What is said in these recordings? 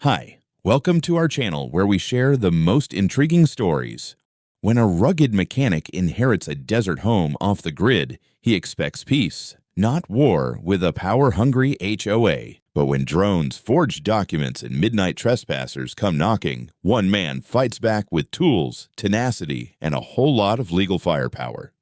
Hi, welcome to our channel where we share the most intriguing stories. When a rugged mechanic inherits a desert home off the grid, he expects peace, not war with a power-hungry HOA. But when drones, forged documents, and midnight trespassers come knocking, one man fights back with tools, tenacity, and a whole lot of legal firepower.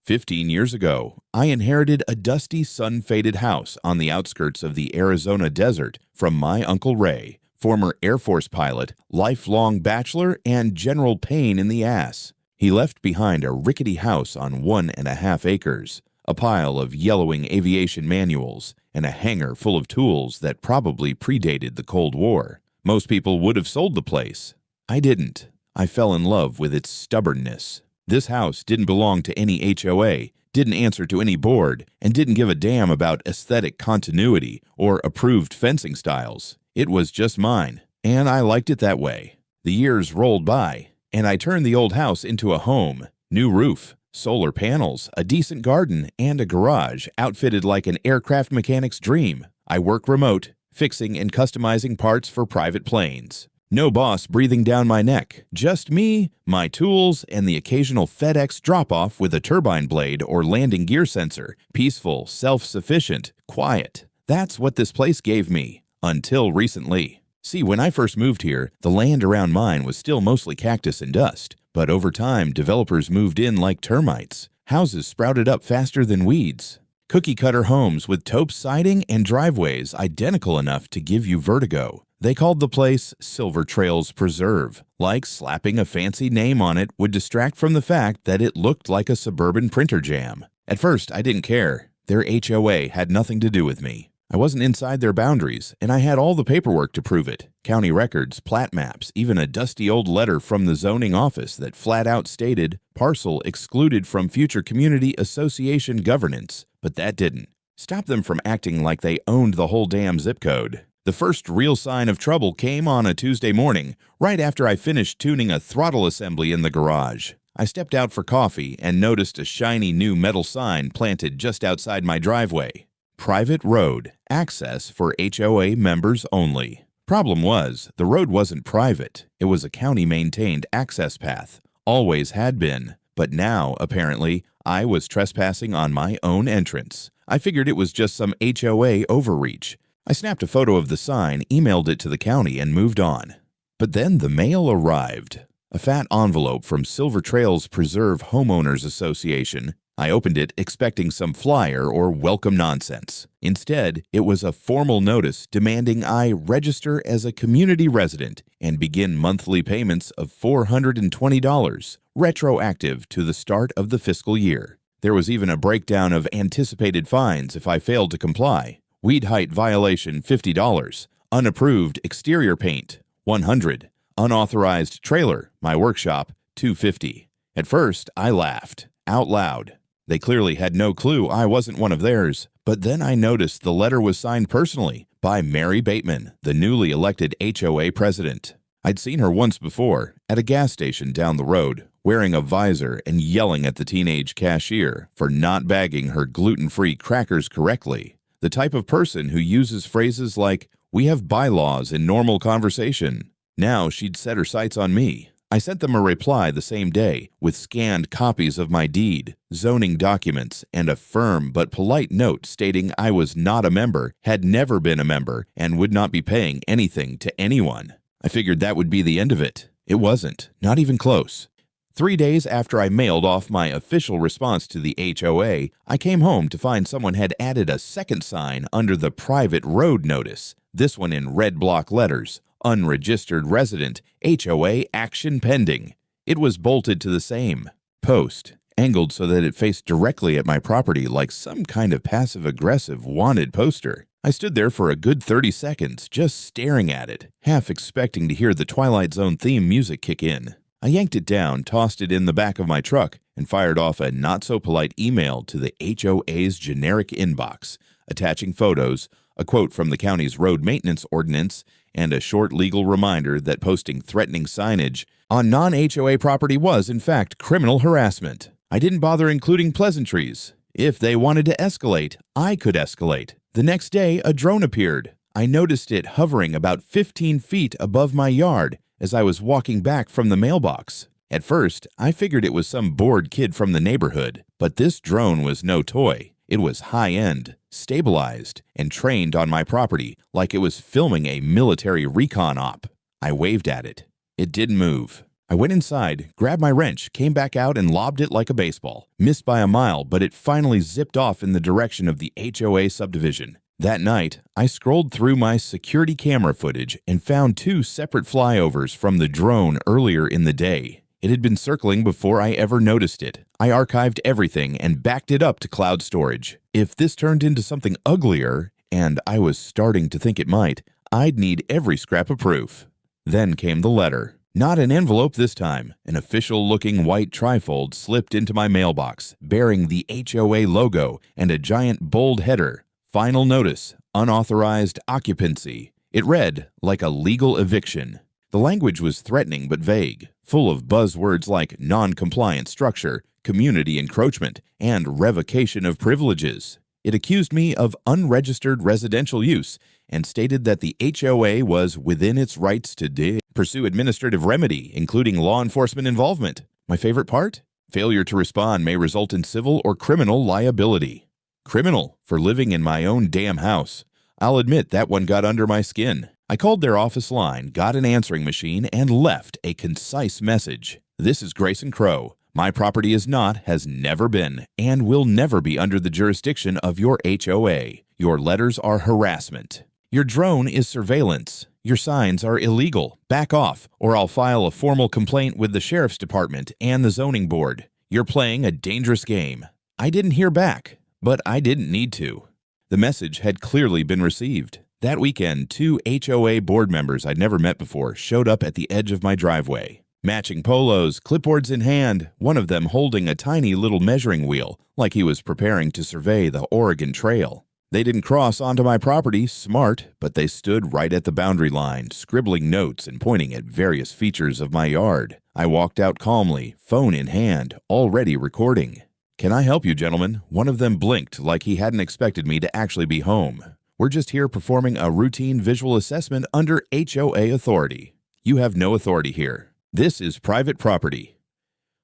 15 years ago, I inherited a dusty, sun-faded house on the outskirts of the Arizona desert from my Uncle Ray, former Air Force pilot, lifelong bachelor, and general pain in the ass. He left behind a rickety house on 1.5 acres, a pile of yellowing aviation manuals, and a hangar full of tools that probably predated the Cold War. Most people would have sold the place. I didn't. I fell in love with its stubbornness. This house didn't belong to any HOA, didn't answer to any board, and didn't give a damn about aesthetic continuity or approved fencing styles. It was just mine, and I liked it that way. The years rolled by, and I turned the old house into a home. New roof, solar panels, a decent garden, and a garage outfitted like an aircraft mechanic's dream. I work remote, fixing and customizing parts for private planes. No boss breathing down my neck, just me, my tools, and the occasional FedEx drop-off with a turbine blade or landing gear sensor. Peaceful, self-sufficient, quiet. That's what this place gave me. Until recently. See, when I first moved here, the land around mine was still mostly cactus and dust. But over time, developers moved in like termites. Houses sprouted up faster than weeds. Cookie-cutter homes with taupe siding and driveways identical enough to give you vertigo. They called the place Silver Trails Preserve. Like slapping a fancy name on it would distract from the fact that it looked like a suburban printer jam. At first, I didn't care. Their HOA had nothing to do with me. I wasn't inside their boundaries, and I had all the paperwork to prove it. County records, plat maps, even a dusty old letter from the zoning office that flat out stated, parcel excluded from future community association governance. But that didn't stop them from acting like they owned the whole damn zip code. The first real sign of trouble came on a Tuesday morning, right after I finished tuning a throttle assembly in the garage. I stepped out for coffee and noticed a shiny new metal sign planted just outside my driveway. Private road, access for HOA members only. Problem was, the road wasn't private. It was a county-maintained access path. Always had been. But now, apparently, I was trespassing on my own entrance. I figured it was just some HOA overreach. I snapped a photo of the sign, emailed it to the county, and moved on. But then the mail arrived. A fat envelope from Silver Trails Preserve Homeowners Association. I opened it expecting some flyer or welcome nonsense. Instead, it was a formal notice demanding I register as a community resident and begin monthly payments of $420, retroactive to the start of the fiscal year. There was even a breakdown of anticipated fines if I failed to comply. Weed height violation $50, unapproved exterior paint $100, unauthorized trailer, my workshop $250. At first, I laughed out loud. They clearly had no clue I wasn't one of theirs. But then I noticed the letter was signed personally by Mary Bateman, the newly elected HOA president. I'd seen her once before at a gas station down the road, wearing a visor and yelling at the teenage cashier for not bagging her gluten-free crackers correctly. The type of person who uses phrases like, "We have bylaws in normal conversation." Now she'd set her sights on me. I sent them a reply the same day with scanned copies of my deed, zoning documents, and a firm but polite note stating I was not a member, had never been a member, and would not be paying anything to anyone. I figured that would be the end of it. It wasn't, not even close. 3 days after I mailed off my official response to the HOA, I came home to find someone had added a second sign under the private road notice, this one in red block letters. Unregistered resident, HOA action pending. It was bolted to the same post, angled so that it faced directly at my property like some kind of passive-aggressive wanted poster. I stood there for a good 30 seconds, just staring at it, half expecting to hear the Twilight Zone theme music kick in. I yanked it down, tossed it in the back of my truck, and fired off a not-so-polite email to the HOA's generic inbox, attaching photos, a quote from the county's road maintenance ordinance, and a short legal reminder that posting threatening signage on non-HOA property was, in fact, criminal harassment. I didn't bother including pleasantries. If they wanted to escalate, I could escalate. The next day, a drone appeared. I noticed it hovering about 15 feet above my yard as I was walking back from the mailbox. At first, I figured it was some bored kid from the neighborhood, but this drone was no toy. It was high-end, stabilized, and trained on my property like it was filming a military recon op. I waved at it. It didn't move. I went inside, grabbed my wrench, came back out, and lobbed it like a baseball. Missed by a mile, but it finally zipped off in the direction of the HOA subdivision. That night, I scrolled through my security camera footage and found 2 separate flyovers from the drone earlier in the day. It had been circling before I ever noticed it. I archived everything and backed it up to cloud storage. If this turned into something uglier, and I was starting to think it might, I'd need every scrap of proof. Then came the letter. Not an envelope this time. An official-looking white trifold slipped into my mailbox, bearing the HOA logo and a giant bold header. Final notice, unauthorized occupancy. It read like a legal eviction. The language was threatening but vague, full of buzzwords like non-compliant structure, community encroachment, and revocation of privileges. It accused me of unregistered residential use and stated that the HOA was within its rights to pursue administrative remedy, including law enforcement involvement. My favorite part? Failure to respond may result in civil or criminal liability. Criminal for living in my own damn house. I'll admit that one got under my skin. I called their office line, got an answering machine, and left a concise message. This is Grayson Crow. My property is not, has never been, and will never be under the jurisdiction of your HOA. Your letters are harassment. Your drone is surveillance. Your signs are illegal. Back off, or I'll file a formal complaint with the sheriff's department and the zoning board. You're playing a dangerous game. I didn't hear back, but I didn't need to. The message had clearly been received. That weekend, 2 HOA board members I'd never met before showed up at the edge of my driveway. Matching polos, clipboards in hand, one of them holding a tiny little measuring wheel, like he was preparing to survey the Oregon Trail. They didn't cross onto my property, smart, but they stood right at the boundary line, scribbling notes and pointing at various features of my yard. I walked out calmly, phone in hand, already recording. "Can I help you, gentlemen?" One of them blinked like he hadn't expected me to actually be home. "We're just here performing a routine visual assessment under HOA authority. You have no authority here. This is private property.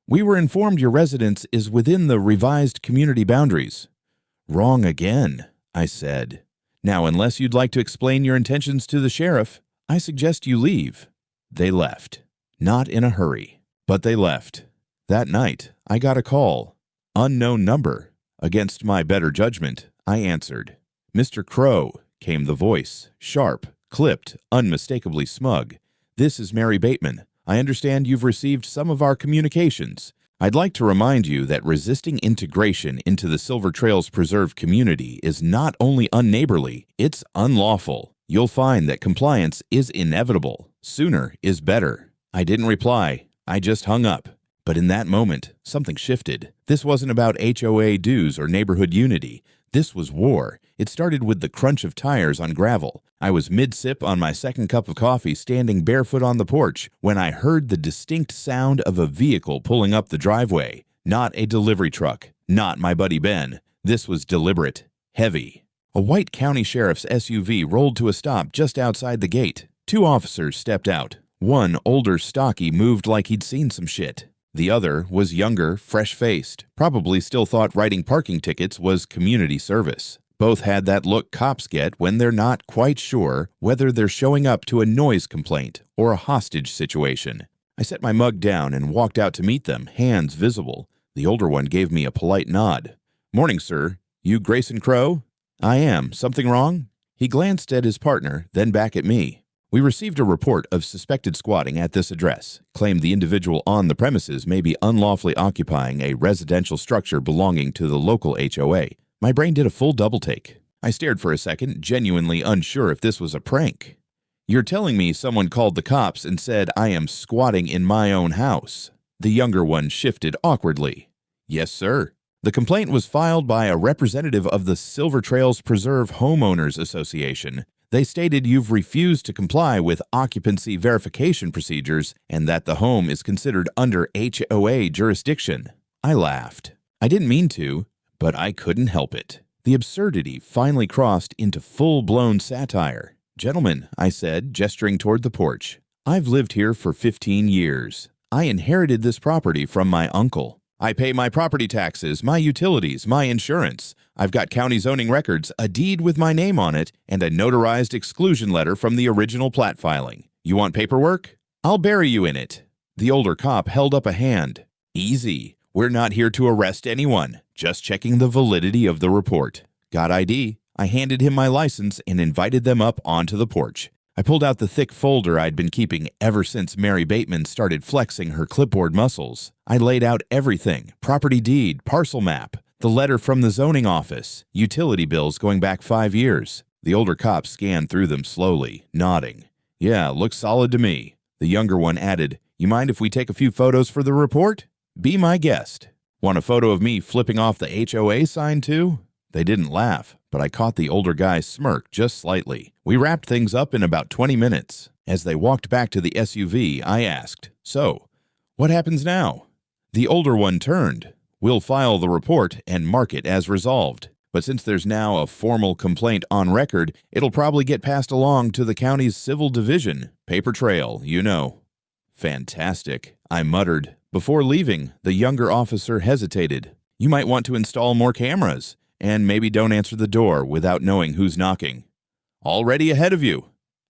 We were informed your residence is within the revised community boundaries." "Wrong again," I said. "Now, unless you'd like to explain your intentions to the sheriff, I suggest you leave." They left. Not in a hurry, but they left. That night, I got a call. Unknown number. Against my better judgment, I answered. "Mr. Crow," came the voice, sharp, clipped, unmistakably smug. "This is Mary Bateman. I understand you've received some of our communications. I'd like to remind you that resisting integration into the Silver Trails Preserve community is not only unneighborly, it's unlawful. You'll find that compliance is inevitable. Sooner is better." I didn't reply. I just hung up. But in that moment, something shifted. This wasn't about HOA dues or neighborhood unity. This was war. It started with the crunch of tires on gravel. I was mid-sip on my second cup of coffee, standing barefoot on the porch, when I heard the distinct sound of a vehicle pulling up the driveway. Not a delivery truck. Not my buddy Ben. This was deliberate. Heavy. A white county sheriff's SUV rolled to a stop just outside the gate. 2 officers stepped out. One, older, stocky, moved like he'd seen some shit. The other was younger, fresh-faced, probably still thought writing parking tickets was community service. Both had that look cops get when they're not quite sure whether they're showing up to a noise complaint or a hostage situation. I set my mug down and walked out to meet them, hands visible. The older one gave me a polite nod. "Morning, sir. You Grayson Crow?" "I am. Something wrong?" He glanced at his partner, then back at me. "We received a report of suspected squatting at this address. Claimed the individual on the premises may be unlawfully occupying a residential structure belonging to the local HOA. My brain did a full double take. I stared for a second, genuinely unsure if this was a prank. "You're telling me someone called the cops and said I am squatting in my own house?" The younger one shifted awkwardly. "Yes, sir. The complaint was filed by a representative of the Silver Trails Preserve Homeowners Association. They stated you've refused to comply with occupancy verification procedures and that the home is considered under HOA jurisdiction." I laughed. I didn't mean to, but I couldn't help it. The absurdity finally crossed into full-blown satire. "Gentlemen," I said, gesturing toward the porch, "I've lived here for 15 years. I inherited this property from my uncle. I pay my property taxes, my utilities, my insurance. I've got county zoning records, a deed with my name on it, and a notarized exclusion letter from the original plat filing. You want paperwork? I'll bury you in it." The older cop held up a hand. "Easy. We're not here to arrest anyone, just checking the validity of the report." "Got ID?" I handed him my license and invited them up onto the porch. I pulled out the thick folder I'd been keeping ever since Mary Bateman started flexing her clipboard muscles. I laid out everything: property deed, parcel map, the letter from the zoning office, utility bills going back 5 years. The older cop scanned through them slowly, nodding. "Yeah, looks solid to me." The younger one added, "You mind if we take a few photos for the report?" "Be my guest." "Want a photo of me flipping off the HOA sign too?" They didn't laugh, but I caught the older guy's smirk just slightly. We wrapped things up in about 20 minutes. As they walked back to the SUV, I asked, "So, what happens now?" The older one turned. "We'll file the report and mark it as resolved. But since there's now a formal complaint on record, it'll probably get passed along to the county's civil division. Paper trail, you know." "Fantastic," I muttered. Before leaving, the younger officer hesitated. "You might want to install more cameras. And maybe don't answer the door without knowing who's knocking." "Already ahead of you."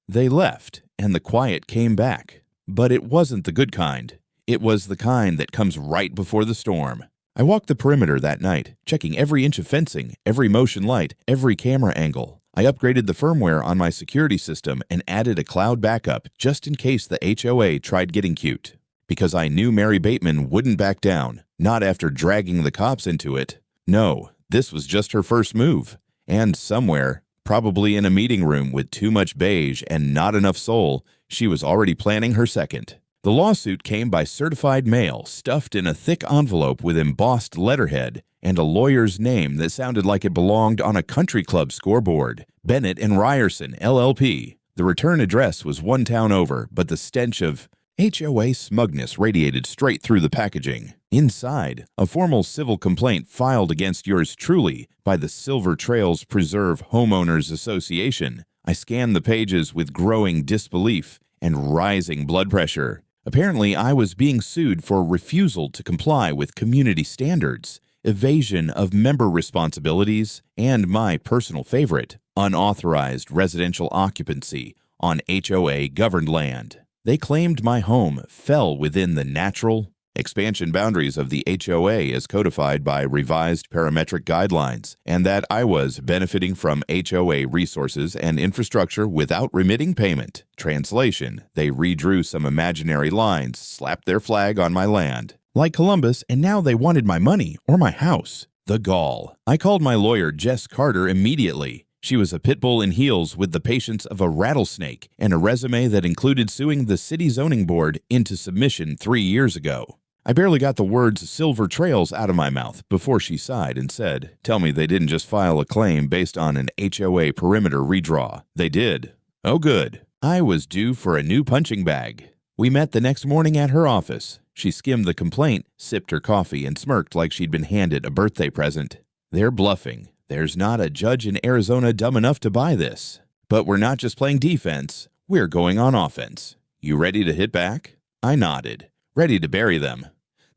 They left, and the quiet came back. But it wasn't the good kind. It was the kind that comes right before the storm. I walked the perimeter that night, checking every inch of fencing, every motion light, every camera angle. I upgraded the firmware on my security system and added a cloud backup just in case the HOA tried getting cute. Because I knew Mary Bateman wouldn't back down, not after dragging the cops into it. No. This was just her first move, and somewhere, probably in a meeting room with too much beige and not enough soul, she was already planning her second. The lawsuit came by certified mail, stuffed in a thick envelope with embossed letterhead and a lawyer's name that sounded like it belonged on a country club scoreboard: Bennett and Ryerson, LLP. The return address was one town over, but the stench of HOA smugness radiated straight through the packaging. Inside, a formal civil complaint filed against yours truly by the Silver Trails Preserve Homeowners Association. I scanned the pages with growing disbelief and rising blood pressure. Apparently, I was being sued for refusal to comply with community standards, evasion of member responsibilities, and my personal favorite, unauthorized residential occupancy on HOA-governed land. They claimed my home fell within the natural expansion boundaries of the HOA as codified by revised parametric guidelines, and that I was benefiting from HOA resources and infrastructure without remitting payment. Translation: they redrew some imaginary lines, slapped their flag on my land, like Columbus, and now they wanted my money or my house. The gall. I called my lawyer, Jess Carter, immediately. She was a pit bull in heels with the patience of a rattlesnake and a resume that included suing the city zoning board into submission 3 years ago. I barely got the words Silver Trails out of my mouth before she sighed and said, "Tell me they didn't just file a claim based on an HOA perimeter redraw." They did. Oh, good. I was due for a new punching bag. We met the next morning at her office. She skimmed the complaint, sipped her coffee, and smirked like she'd been handed a birthday present. "They're bluffing. There's not a judge in Arizona dumb enough to buy this. But we're not just playing defense. We're going on offense. You ready to hit back?" I nodded, ready to bury them.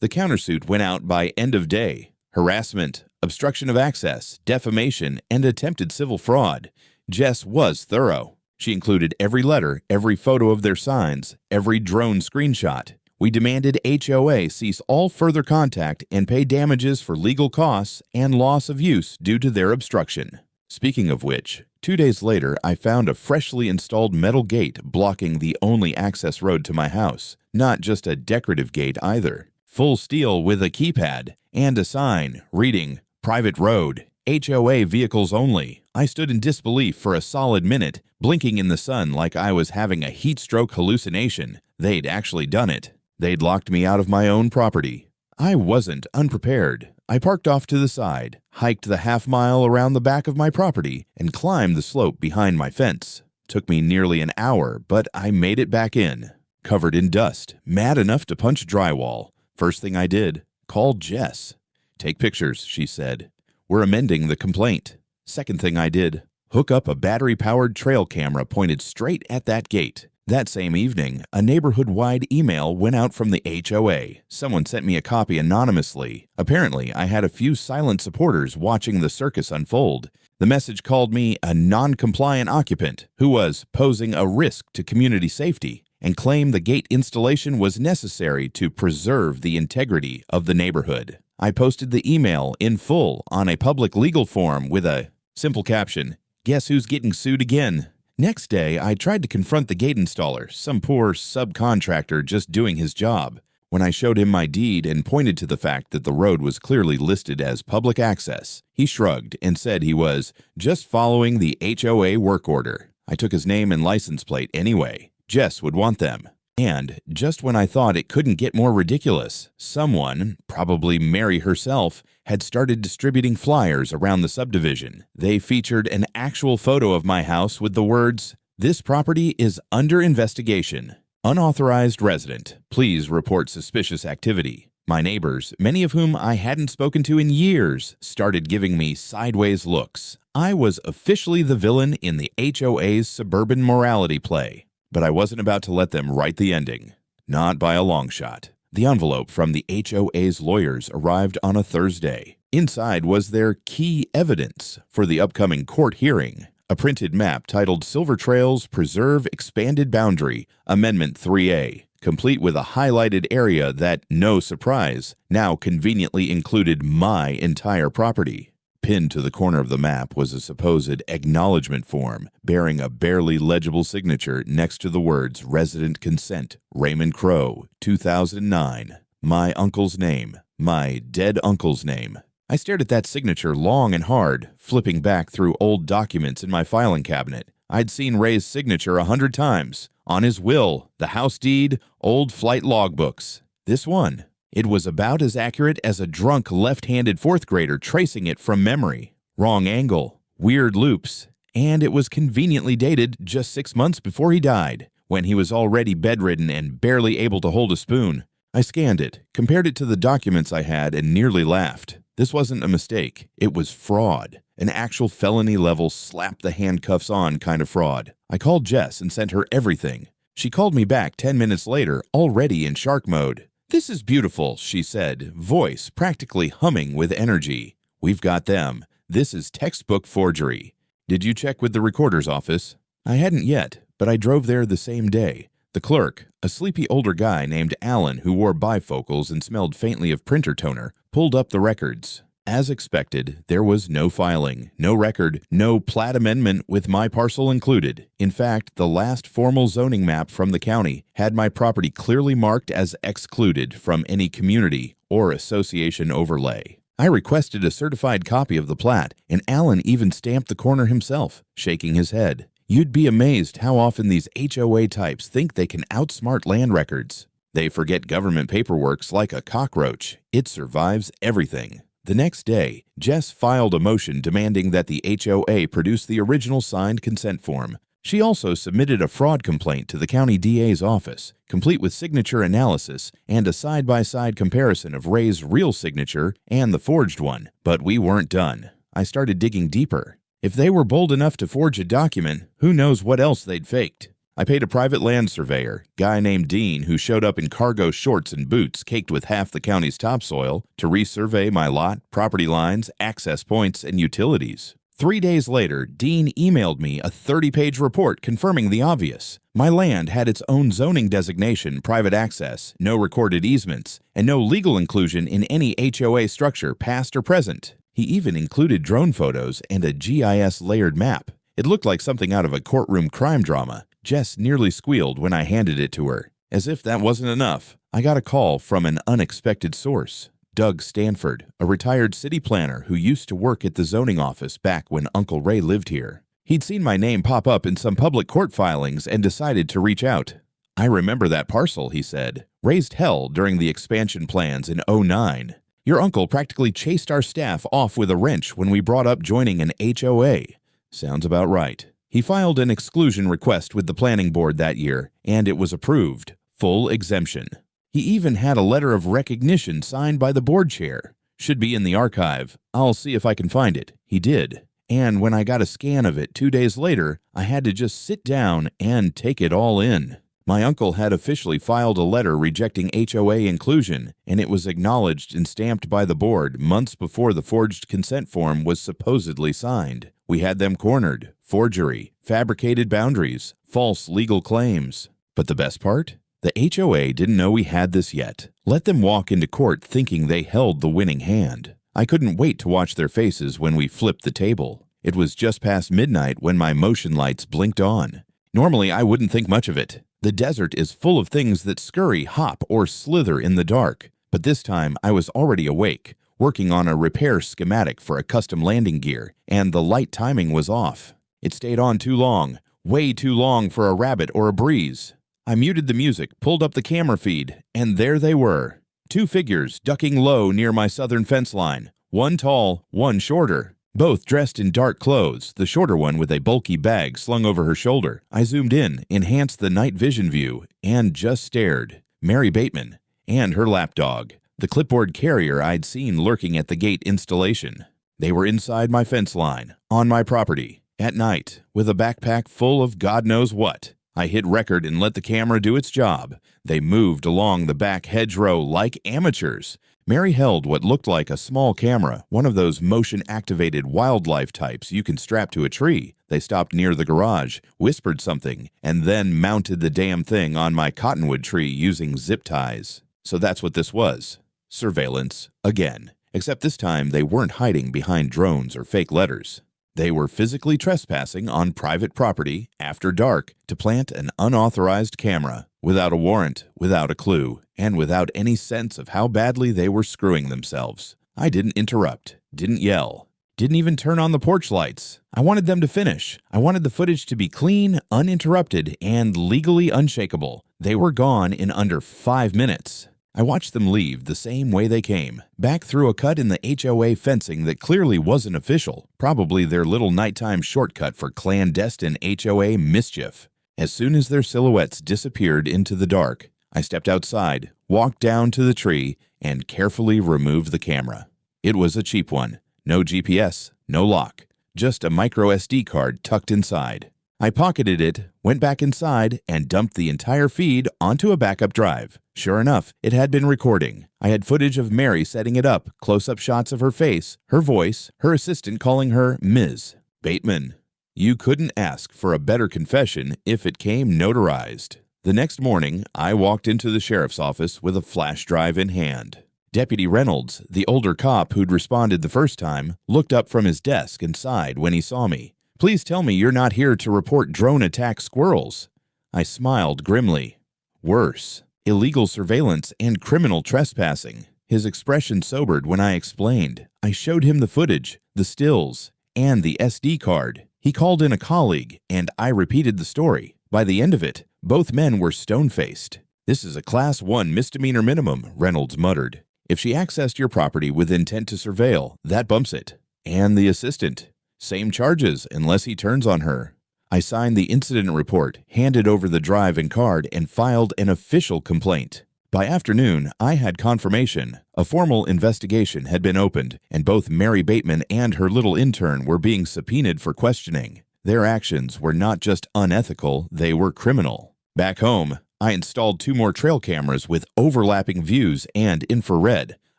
The countersuit went out by end of day. Harassment, obstruction of access, defamation, and attempted civil fraud. Jess was thorough. She included every letter, every photo of their signs, every drone screenshot. We demanded HOA cease all further contact and pay damages for legal costs and loss of use due to their obstruction. Speaking of which, 2 days later, I found a freshly installed metal gate blocking the only access road to my house. Not just a decorative gate either. Full steel with a keypad and a sign reading, "Private Road, HOA Vehicles Only." I stood in disbelief for a solid minute, blinking in the sun like I was having a heat stroke hallucination. They'd actually done it. They'd locked me out of my own property. I wasn't unprepared. I parked off to the side, hiked the half-mile around the back of my property, and climbed the slope behind my fence. Took me nearly an hour, but I made it back in. Covered in dust, mad enough to punch drywall. First thing I did, called Jess. "Take pictures," she said. "We're amending the complaint." Second thing I did, Hook up a battery-powered trail camera pointed straight at that gate. That same evening, a neighborhood-wide email went out from the HOA. Someone sent me a copy anonymously. Apparently, I had a few silent supporters watching the circus unfold. The message called me a non-compliant occupant who was posing a risk to community safety and claimed the gate installation was necessary to preserve the integrity of the neighborhood. I posted the email in full on a public legal forum with a simple caption, "Guess who's getting sued again?" Next day, I tried to confront the gate installer, some poor subcontractor just doing his job. When I showed him my deed and pointed to the fact that the road was clearly listed as public access, he shrugged and said he was just following the HOA work order. I took his name and license plate anyway. Jess would want them. And just when I thought it couldn't get more ridiculous, someone, probably Mary herself, had started distributing flyers around the subdivision. They featured an actual photo of my house with the words, "This property is under investigation. Unauthorized resident. Please report suspicious activity." My neighbors, many of whom I hadn't spoken to in years, started giving me sideways looks. I was officially the villain in the HOA's suburban morality play. But I wasn't about to let them write the ending. Not by a long shot. The envelope from the HOA's lawyers arrived on a Thursday. Inside was their key evidence for the upcoming court hearing, a printed map titled Silver Trails Preserve Expanded Boundary, Amendment 3A, complete with a highlighted area that, no surprise, now conveniently included my entire property. Pinned to the corner of the map was a supposed acknowledgement form bearing a barely legible signature next to the words Resident Consent, Raymond Crow, 2009. My uncle's name. My dead uncle's name. I stared at that signature long and hard, flipping back through old documents in my filing cabinet. I'd seen Ray's signature 100 times. On his will, the house deed, old flight logbooks. This one. It was about as accurate as a drunk left-handed fourth grader tracing it from memory. Wrong angle, weird loops, and it was conveniently dated just 6 months before he died, when he was already bedridden and barely able to hold a spoon. I scanned it, compared it to the documents I had, and nearly laughed. This wasn't a mistake. It was fraud. An actual felony-level slap-the-handcuffs-on kind of fraud. I called Jess and sent her everything. She called me back 10 minutes later, already in shark mode. "This is beautiful," she said, voice practically humming with energy. "We've got them. This is textbook forgery. Did you check with the recorder's office?" I hadn't yet, but I drove there the same day. The clerk, a sleepy older guy named Alan who wore bifocals and smelled faintly of printer toner, pulled up the records. As expected, there was no filing, no record, no plat amendment with my parcel included. In fact, the last formal zoning map from the county had my property clearly marked as excluded from any community or association overlay. I requested a certified copy of the plat, and Alan even stamped the corner himself, shaking his head. You'd be amazed how often these HOA types think they can outsmart land records. They forget government paperwork's like a cockroach. It survives everything. The next day, Jess filed a motion demanding that the HOA produce the original signed consent form. She also submitted a fraud complaint to the county DA's office, complete with signature analysis and a side-by-side comparison of Ray's real signature and the forged one. But we weren't done. I started digging deeper. If they were bold enough to forge a document, who knows what else they'd faked. I paid a private land surveyor, guy named Dean, who showed up in cargo shorts and boots caked with half the county's topsoil, to resurvey my lot, property lines, access points, and utilities. 3 days later, Dean emailed me a 30-page report confirming the obvious. My land had its own zoning designation, private access, no recorded easements, and no legal inclusion in any HOA structure, past or present. He even included drone photos and a GIS layered map. It looked like something out of a courtroom crime drama. Jess nearly squealed when I handed it to her. As if that wasn't enough, I got a call from an unexpected source. Doug Stanford, a retired city planner who used to work at the zoning office back when Uncle Ray lived here. He'd seen my name pop up in some public court filings and decided to reach out. "I remember that parcel," he said. "Raised hell during the expansion plans in '09. Your uncle practically chased our staff off with a wrench when we brought up joining an HOA. Sounds about right." He filed an exclusion request with the planning board that year, and it was approved. Full exemption. He even had a letter of recognition signed by the board chair. Should be in the archive. I'll see if I can find it. He did. and when I got a scan of it 2 days later, I had to just sit down and take it all in. My uncle had officially filed a letter rejecting HOA inclusion, and it was acknowledged and stamped by the board months before the forged consent form was supposedly signed. We had them cornered: forgery, fabricated boundaries, false legal claims. But the best part? The HOA didn't know we had this yet. Let them walk into court thinking they held the winning hand. I couldn't wait to watch their faces when we flipped the table. It was just past midnight when my motion lights blinked on. Normally, I wouldn't think much of it. The desert is full of things that scurry, hop, or slither in the dark. But this time, I was already awake, working on a repair schematic for a custom landing gear, and the light timing was off. It stayed on too long, way too long for a rabbit or a breeze. I muted the music, pulled up the camera feed, and there they were. 2 figures ducking low near my southern fence line, one tall, one shorter. Both dressed in dark clothes, the shorter one with a bulky bag slung over her shoulder. I zoomed in, enhanced the night vision view, and just stared. Mary Bateman and her lapdog, the clipboard carrier I'd seen lurking at the gate installation. They were inside my fence line, on my property, at night, with a backpack full of God knows what. I hit record and let the camera do its job. They moved along the back hedgerow like amateurs. Mary held what looked like a small camera, one of those motion-activated wildlife types you can strap to a tree. They stopped near the garage, whispered something, and then mounted the damn thing on my cottonwood tree using zip ties. So that's what this was. Surveillance again. Except this time they weren't hiding behind drones or fake letters. They were physically trespassing on private property after dark to plant an unauthorized camera, without a warrant, without a clue, and without any sense of how badly they were screwing themselves. I didn't interrupt, didn't yell, didn't even turn on the porch lights. I wanted them to finish. I wanted the footage to be clean, uninterrupted, and legally unshakable. They were gone in under 5 minutes. I watched them leave the same way they came, back through a cut in the HOA fencing that clearly wasn't official, probably their little nighttime shortcut for clandestine HOA mischief. As soon as their silhouettes disappeared into the dark, I stepped outside, walked down to the tree, and carefully removed the camera. It was a cheap one. No GPS, no lock, just a micro SD card tucked inside. I pocketed it, went back inside, and dumped the entire feed onto a backup drive. Sure enough, it had been recording. I had footage of Mary setting it up, close-up shots of her face, her voice, her assistant calling her Ms. Bateman. You couldn't ask for a better confession if it came notarized. The next morning, I walked into the sheriff's office with a flash drive in hand. Deputy Reynolds, the older cop who'd responded the first time, looked up from his desk and sighed when he saw me. "Please tell me you're not here to report drone attack squirrels." I smiled grimly. Worse, illegal surveillance and criminal trespassing. His expression sobered when I explained. I showed him the footage, the stills, and the SD card. He called in a colleague, and I repeated the story. By the end of it, both men were stone-faced. "This is a Class 1 misdemeanor minimum," Reynolds muttered. "If she accessed your property with intent to surveil, that bumps it." And the assistant. Same charges unless he turns on her. I signed the incident report, handed over the drive and card, and filed an official complaint. By afternoon, I had confirmation. A formal investigation had been opened, and both Mary Bateman and her little intern were being subpoenaed for questioning. Their actions were not just unethical, they were criminal. Back home, I installed 2 more trail cameras with overlapping views and infrared.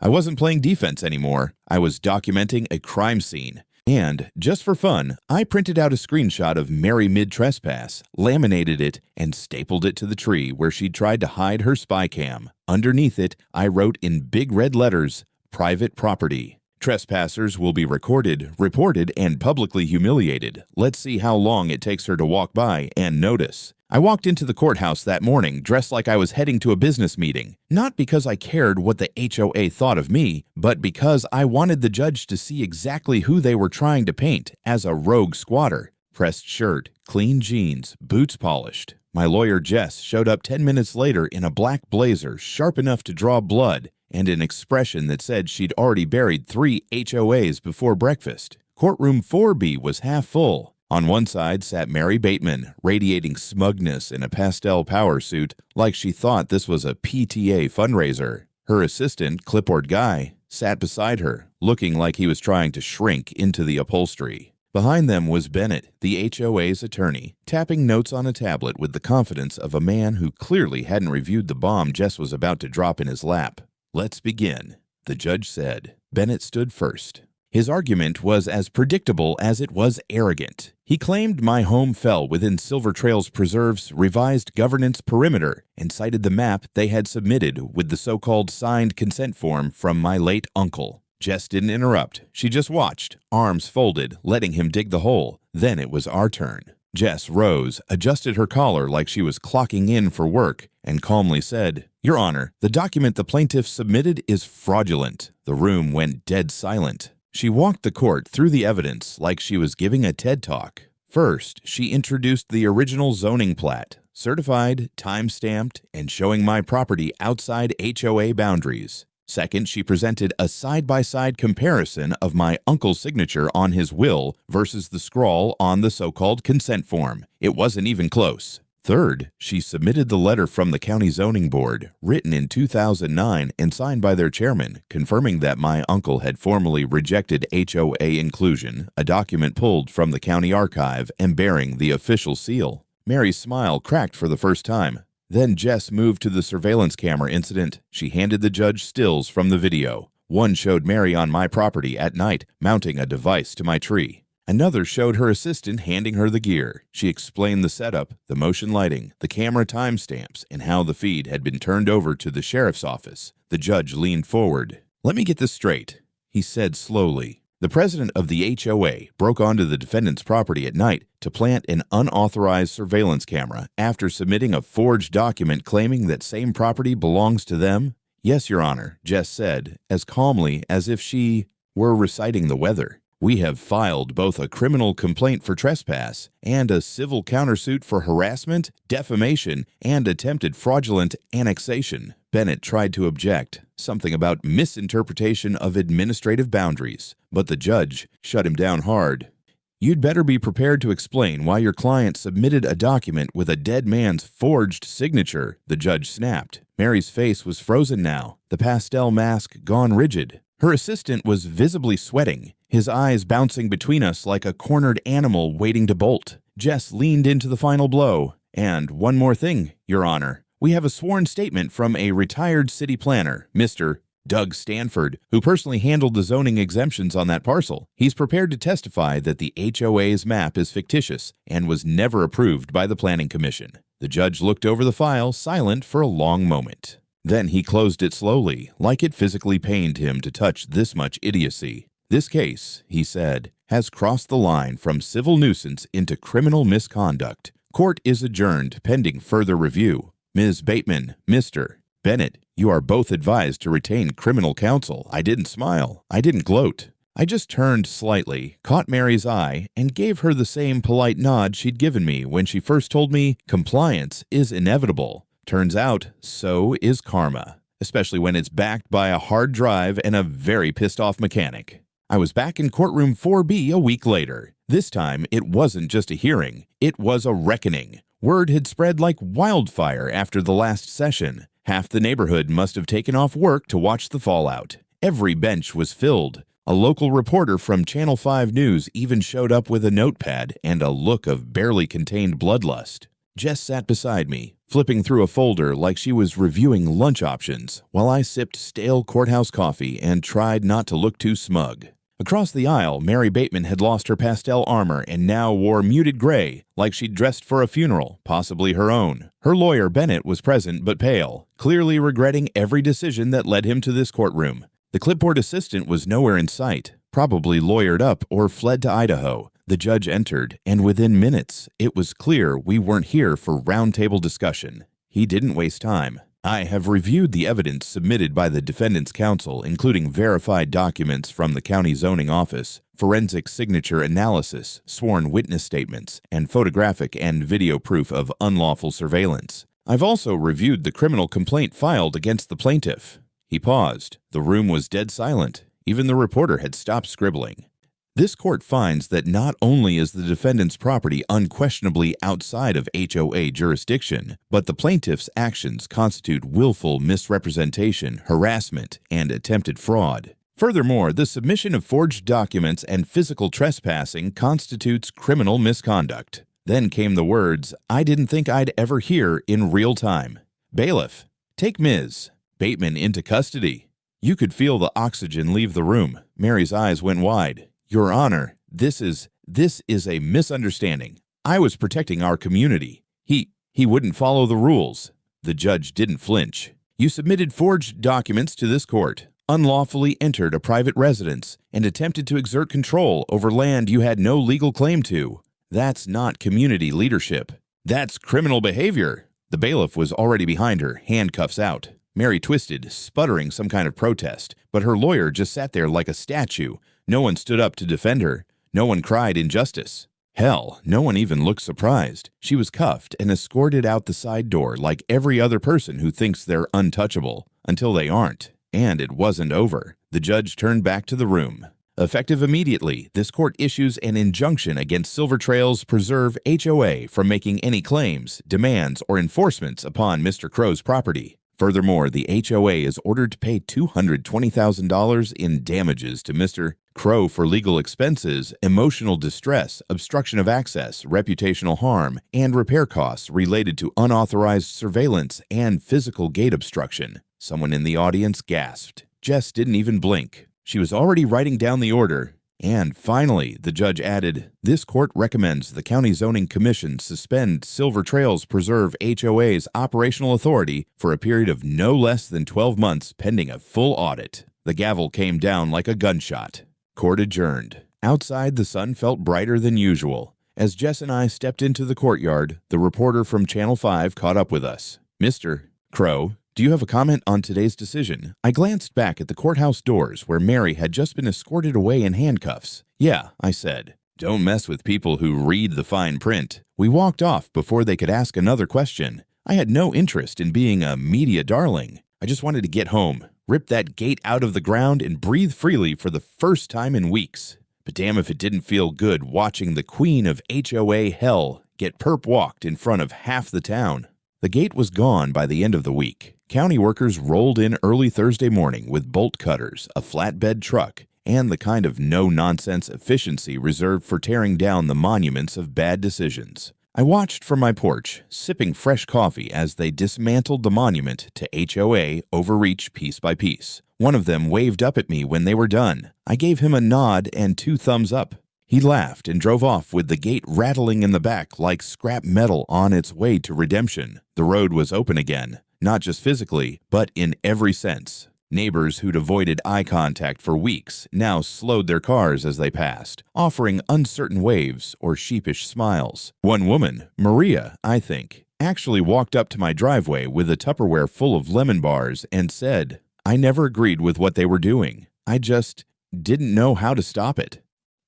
I wasn't playing defense anymore. I was documenting a crime scene. And, just for fun, I printed out a screenshot of Mary mid-trespass, laminated it, and stapled it to the tree where she'd tried to hide her spy cam. Underneath it, I wrote in big red letters, "Private property. Trespassers will be recorded, reported, and publicly humiliated. Let's see how long it takes her to walk by and notice." I walked into the courthouse that morning dressed like I was heading to a business meeting, not because I cared what the HOA thought of me, but because I wanted the judge to see exactly who they were trying to paint as a rogue squatter. Pressed shirt, clean jeans, boots polished. My lawyer Jess showed up 10 minutes later in a black blazer sharp enough to draw blood and an expression that said she'd already buried 3 HOAs before breakfast. Courtroom 4B was half full. On one side sat Mary Bateman, radiating smugness in a pastel power suit, like she thought this was a PTA fundraiser. Her assistant, clipboard Guy, sat beside her, looking like he was trying to shrink into the upholstery. Behind them was Bennett, the HOA's attorney, tapping notes on a tablet with the confidence of a man who clearly hadn't reviewed the bomb Jess was about to drop in his lap. "Let's begin," the judge said. Bennett stood first. His argument was as predictable as it was arrogant. He claimed my home fell within Silver Trails Preserve's revised governance perimeter and cited the map they had submitted with the so-called signed consent form from my late uncle. Jess didn't interrupt. She just watched, arms folded, letting him dig the hole. Then it was our turn. Jess rose, adjusted her collar like she was clocking in for work, and calmly said, "Your Honor, the document the plaintiff submitted is fraudulent." The room went dead silent. She walked the court through the evidence like she was giving a TED Talk. First, she introduced the original zoning plat, certified, time-stamped, and showing my property outside HOA boundaries. Second, she presented a side-by-side comparison of my uncle's signature on his will versus the scrawl on the so-called consent form. It wasn't even close. Third, she submitted the letter from the county zoning board, written in 2009 and signed by their chairman, confirming that my uncle had formally rejected HOA inclusion, a document pulled from the county archive and bearing the official seal. Mary's smile cracked for the first time. Then Jess moved to the surveillance camera incident. She handed the judge stills from the video. One showed Mary on my property at night, mounting a device to my tree. Another showed her assistant handing her the gear. She explained the setup, the motion lighting, the camera timestamps, and how the feed had been turned over to the sheriff's office. The judge leaned forward. "Let me get this straight," he said slowly. The president of the HOA broke onto the defendant's property at night to plant an unauthorized surveillance camera after submitting a forged document claiming that same property belongs to them? "Yes, Your Honor," Jess said, as calmly as if she were reciting the weather. "We have filed both a criminal complaint for trespass and a civil countersuit for harassment, defamation, and attempted fraudulent annexation." Bennett tried to object, something about misinterpretation of administrative boundaries, but the judge shut him down hard. "You'd better be prepared to explain why your client submitted a document with a dead man's forged signature," the judge snapped. Mary's face was frozen now, the pastel mask gone rigid. Her assistant was visibly sweating, his eyes bouncing between us like a cornered animal waiting to bolt. Jess leaned into the final blow. "And one more thing, Your Honor. We have a sworn statement from a retired city planner, Mr. Doug Stanford, who personally handled the zoning exemptions on that parcel. He's prepared to testify that the HOA's map is fictitious and was never approved by the Planning Commission." The judge looked over the file, silent for a long moment. Then he closed it slowly, like it physically pained him to touch this much idiocy. "This case," he said, "has crossed the line from civil nuisance into criminal misconduct. Court is adjourned pending further review. Ms. Bateman, Mr. Bennett, you are both advised to retain criminal counsel." I didn't smile. I didn't gloat. I just turned slightly, caught Mary's eye, and gave her the same polite nod she'd given me when she first told me compliance is inevitable. Turns out, so is karma, especially when it's backed by a hard drive and a very pissed-off mechanic. I was back in courtroom 4B a week later. This time, it wasn't just a hearing. It was a reckoning. Word had spread like wildfire after the last session. Half the neighborhood must have taken off work to watch the fallout. Every bench was filled. A local reporter from Channel 5 News even showed up with a notepad and a look of barely contained bloodlust. Jess sat beside me, flipping through a folder like she was reviewing lunch options, while I sipped stale courthouse coffee and tried not to look too smug. Across the aisle, Mary Bateman had lost her pastel armor and now wore muted gray, like she'd dressed for a funeral, possibly her own. Her lawyer, Bennett, was present but pale, clearly regretting every decision that led him to this courtroom. The clipboard assistant was nowhere in sight, probably lawyered up or fled to Idaho. The judge entered, and within minutes, it was clear we weren't here for roundtable discussion. He didn't waste time. "I have reviewed the evidence submitted by the defendant's counsel, including verified documents from the county zoning office, forensic signature analysis, sworn witness statements, and photographic and video proof of unlawful surveillance. I've also reviewed the criminal complaint filed against the plaintiff." He paused. The room was dead silent. Even the reporter had stopped scribbling. This court finds that not only is the defendant's property unquestionably outside of HOA jurisdiction, but the plaintiff's actions constitute willful misrepresentation, harassment, and attempted fraud. Furthermore, the submission of forged documents and physical trespassing constitutes criminal misconduct. Then came the words I didn't think I'd ever hear in real time. Bailiff, take Ms. Bateman into custody. You could feel the oxygen leave the room. Mary's eyes went wide. Your Honor, this is a misunderstanding. I was protecting our community. He wouldn't follow the rules. The judge didn't flinch. You submitted forged documents to this court, unlawfully entered a private residence, and attempted to exert control over land you had no legal claim to. That's not community leadership. That's criminal behavior. The bailiff was already behind her, handcuffs out. Mary twisted, sputtering some kind of protest, but her lawyer just sat there like a statue. No one stood up to defend her. No one cried injustice. Hell, no one even looked surprised. She was cuffed and escorted out the side door like every other person who thinks they're untouchable, until they aren't. And it wasn't over. The judge turned back to the room. Effective immediately, this court issues an injunction against Silver Trails Preserve HOA from making any claims, demands, or enforcements upon Mr. Crow's property. Furthermore, the HOA is ordered to pay $220,000 in damages to Mr. Crow for legal expenses, emotional distress, obstruction of access, reputational harm, and repair costs related to unauthorized surveillance and physical gate obstruction. Someone in the audience gasped. Jess didn't even blink. She was already writing down the order. And finally, the judge added, this court recommends the County Zoning Commission suspend Silver Trails Preserve HOA's operational authority for a period of no less than 12 months pending a full audit. The gavel came down like a gunshot. Court adjourned. Outside, the sun felt brighter than usual. As Jess and I stepped into the courtyard, the reporter from Channel 5 caught up with us. Mr. Crow, do you have a comment on today's decision? I glanced back at the courthouse doors where Mary had just been escorted away in handcuffs. Yeah, I said. Don't mess with people who read the fine print. We walked off before they could ask another question. I had no interest in being a media darling. I just wanted to get home, rip that gate out of the ground, and breathe freely for the first time in weeks. But damn if it didn't feel good watching the queen of HOA hell get perp walked in front of half the town. The gate was gone by the end of the week. County workers rolled in early Thursday morning with bolt cutters, a flatbed truck, and the kind of no-nonsense efficiency reserved for tearing down the monuments of bad decisions. I watched from my porch, sipping fresh coffee as they dismantled the monument to HOA overreach piece by piece. One of them waved up at me when they were done. I gave him a nod and 2 thumbs up. He laughed and drove off with the gate rattling in the back like scrap metal on its way to redemption. The road was open again, not just physically, but in every sense. Neighbors who'd avoided eye contact for weeks now slowed their cars as they passed, offering uncertain waves or sheepish smiles. One woman, Maria, I think, actually walked up to my driveway with a Tupperware full of lemon bars and said, I never agreed with what they were doing. I just didn't know how to stop it.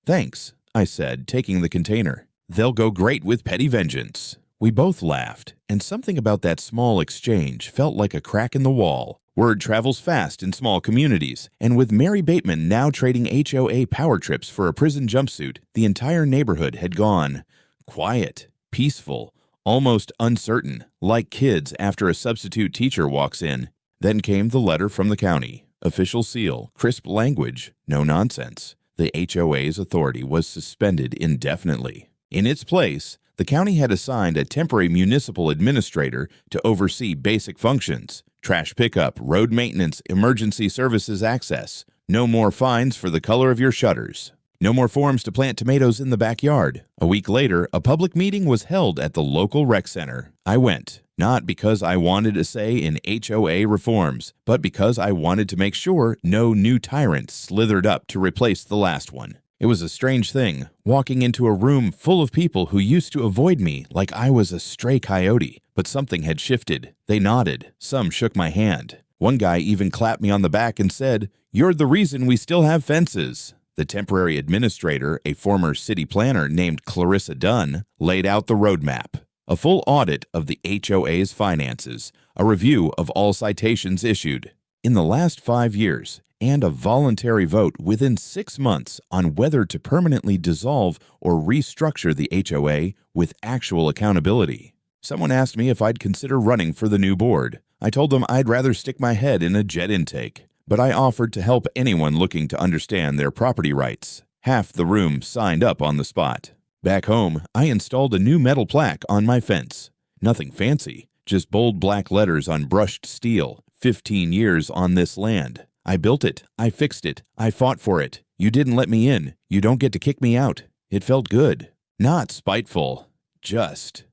Thanks, I said, taking the container. They'll go great with petty vengeance. We both laughed, and something about that small exchange felt like a crack in the wall. Word travels fast in small communities, and with Mary Bateman now trading HOA power trips for a prison jumpsuit, the entire neighborhood had gone quiet, peaceful, almost uncertain, like kids after a substitute teacher walks in. Then came the letter from the county. Official seal, crisp language, no nonsense. The HOA's authority was suspended indefinitely. In its place, the county had assigned a temporary municipal administrator to oversee basic functions: trash pickup, road maintenance, emergency services access. No more fines for the color of your shutters. No more forms to plant tomatoes in the backyard. A week later, a public meeting was held at the local rec center. I went, not because I wanted a say in HOA reforms, but because I wanted to make sure no new tyrant slithered up to replace the last one. It was a strange thing, walking into a room full of people who used to avoid me like I was a stray coyote, but something had shifted. They nodded. Some shook my hand. One guy even clapped me on the back and said, "You're the reason we still have fences." The temporary administrator, a former city planner named Clarissa Dunn, laid out the roadmap. A full audit of the HOA's finances, a review of all citations issued in the last 5 years, and a voluntary vote within 6 months on whether to permanently dissolve or restructure the HOA with actual accountability. Someone asked me if I'd consider running for the new board. I told them I'd rather stick my head in a jet intake. but I offered to help anyone looking to understand their property rights. Half the room signed up on the spot. Back home, I installed a new metal plaque on my fence. Nothing fancy, just bold black letters on brushed steel, 15 years on this land. I built it, I fixed it, I fought for it. You didn't let me in, you don't get to kick me out. It felt good. Not spiteful, just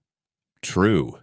true.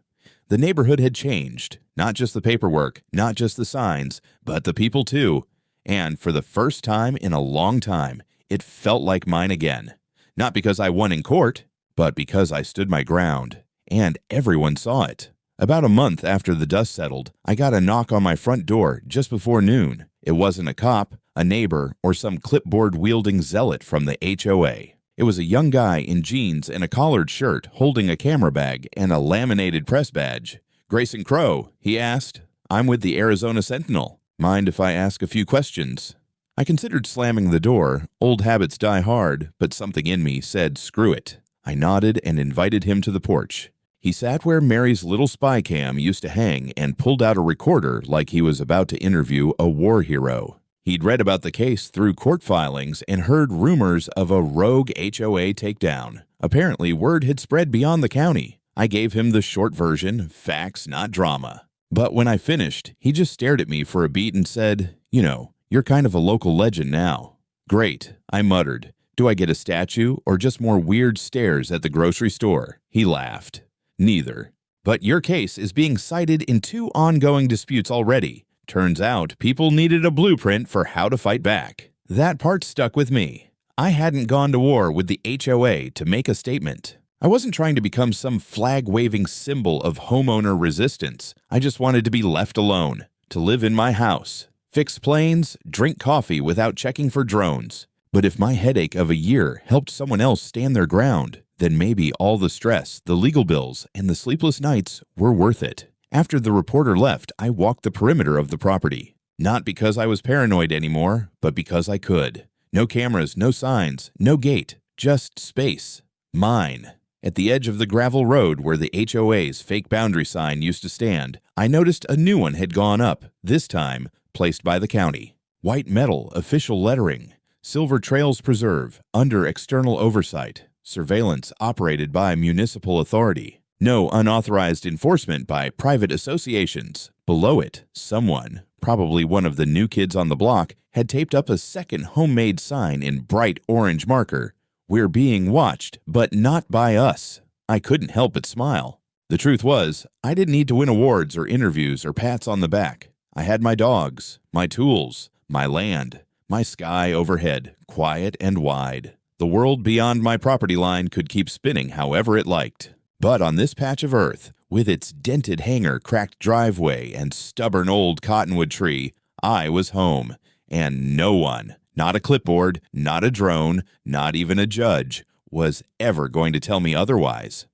The neighborhood had changed, not just the paperwork, not just the signs, but the people too. And for the first time in a long time, it felt like mine again. Not because I won in court, but because I stood my ground. And everyone saw it. About a month after the dust settled, I got a knock on my front door just before noon. It wasn't a cop, a neighbor, or some clipboard-wielding zealot from the HOA. It was a young guy in jeans and a collared shirt holding a camera bag and a laminated press badge. "Grayson Crow," he asked. "I'm with the Arizona Sentinel. Mind if I ask a few questions?" I considered slamming the door. Old habits die hard, but something in me said screw it. I nodded and invited him to the porch. He sat where Mary's little spy cam used to hang and pulled out a recorder like he was about to interview a war hero. He'd read about the case through court filings and heard rumors of a rogue HOA takedown. Apparently, word had spread beyond the county. I gave him the short version, facts, not drama. But when I finished, he just stared at me for a beat and said, "You're kind of a local legend now." "Great," I muttered. "Do I get a statue or just more weird stares at the grocery store?" He laughed. "Neither. But your case is being cited in 2 ongoing disputes already. Turns out people needed a blueprint for how to fight back." That part stuck with me. I hadn't gone to war with the HOA to make a statement. I wasn't trying to become some flag-waving symbol of homeowner resistance. I just wanted to be left alone, to live in my house, fix planes, drink coffee without checking for drones. But if my headache of a year helped someone else stand their ground, then maybe all the stress, the legal bills, and the sleepless nights were worth it. After the reporter left, I walked the perimeter of the property. Not because I was paranoid anymore, but because I could. No cameras, no signs, no gate, just space. Mine. At the edge of the gravel road where the HOA's fake boundary sign used to stand, I noticed a new one had gone up, this time placed by the county. White metal, official lettering. Silver Trails Preserve, under external oversight. Surveillance operated by municipal authority. No unauthorized enforcement by private associations. Below it, someone, probably one of the new kids on the block, had taped up a second homemade sign in bright orange marker. "We're being watched, but not by us." I couldn't help but smile. The truth was, I didn't need to win awards or interviews or pats on the back. I had my dogs, my tools, my land, my sky overhead, quiet and wide. The world beyond my property line could keep spinning however it liked. But on this patch of earth, with its dented hangar, cracked driveway, and stubborn old cottonwood tree, I was home. And no one, not a clipboard, not a drone, not even a judge, was ever going to tell me otherwise.